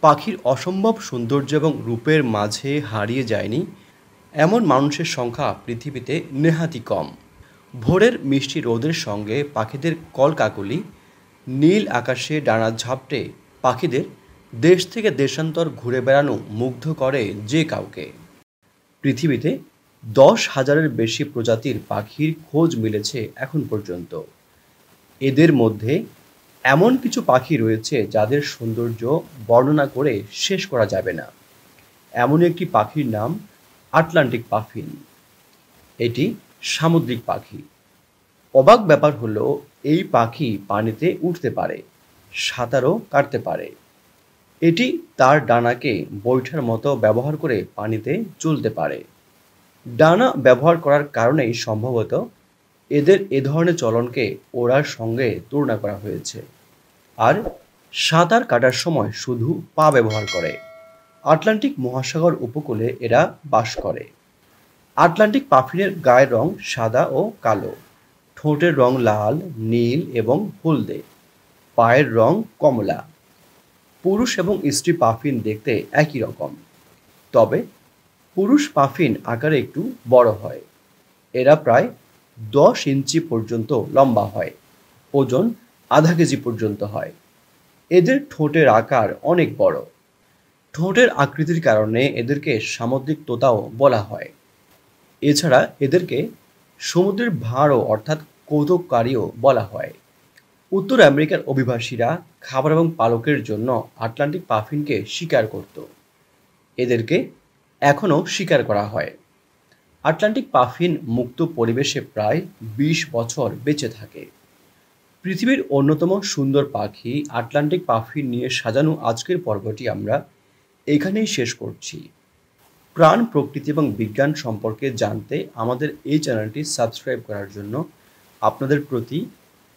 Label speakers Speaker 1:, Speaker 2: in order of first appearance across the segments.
Speaker 1: পাখির অসম্ভব সৌন্দর্য এবং রূপের মাঝে হারিয়ে যায়নি এমন মানুষের সংখ্যা পৃথিবীতে নেহাতই কম। ভোরের মিষ্টি রোদের সঙ্গে পাখিদের কলকাকলি, নীল আকাশে ডানা ঝাপটে পাখিদের দেশ থেকে দেশান্তর ঘুরে বেড়ানো মুগ্ধ করে যে কাউকে। পৃথিবীতে 10,000-এর বেশি প্রজাতির পাখির খোঁজ মিলেছে এখন পর্যন্ত। এদের মধ্যে এমন কিছু পাখি রয়েছে যাদের সৌন্দর্য বর্ণনা করে শেষ করা যাবে না। এমন একটি পাখির নাম আটলান্টিক পাফিন। এটি সামুদ্রিক পাখি। অবাক ব্যাপার হলো এই পাখি পানিতে উঠতে পারে, সাঁতারও কাটতে পারে। এটি তার ডানাকে বৈঠার মতো ব্যবহার করে পানিতে চলতে পারে। ডানা ব্যবহার করার কারণেই সম্ভবত এদের এ ধরনের চলনকে ওড়ার সঙ্গে তুলনা করা হয়েছে। আর সাঁতার কাটার সময় শুধু পা ব্যবহার করে। আটলান্টিক মহাসাগর উপকূলে এরা বাস করে। আটলান্টিক পাফিনের গায়ের রং সাদা ও কালো, ঠোঁটের রং লাল, নীল এবং হলদে, পায়ের রং কমলা। পুরুষ এবং স্ত্রী পাফিন দেখতে একই রকম, তবে পুরুষ পাফিন আকারে একটু বড় হয়। এরা প্রায় 10 ইঞ্চি পর্যন্ত লম্বা হয়, ওজন আধা কেজি পর্যন্ত হয়। এদের ঠোঁটের আকার অনেক বড়। ঠোঁটের আকৃতির কারণে এদেরকে সামুদ্রিক তোতাও বলা হয়। এছাড়া এদেরকে সমুদ্রের ভাঁড়ও অর্থাৎ কৌতুককারীও বলা হয়। উত্তর আমেরিকার অভিবাসীরা খাবার এবং পালকের জন্য আটলান্টিক পাফিনকে শিকার করত। এদেরকে এখনও শিকার করা হয়। আটলান্টিক পাফিন মুক্ত পরিবেশে প্রায় 20 বছর বেঁচে থাকে। পৃথিবীর অন্যতম সুন্দর পাখি আটলান্টিক পাফিন নিয়ে সাজানো আজকের পর্বটি আমরা এখানেই শেষ করছি। প্রাণ, প্রকৃতি এবং বিজ্ঞান সম্পর্কে জানতে আমাদের এই চ্যানেলটি সাবস্ক্রাইব করার জন্য আপনাদের প্রতি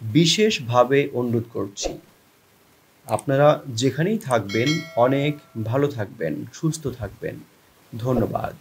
Speaker 1: বিশেষভাবে অনুরোধ করছি। আপনারা যেখানেই থাকবেন অনেক ভালো থাকবেন, সুস্থ থাকবেন। ধন্যবাদ।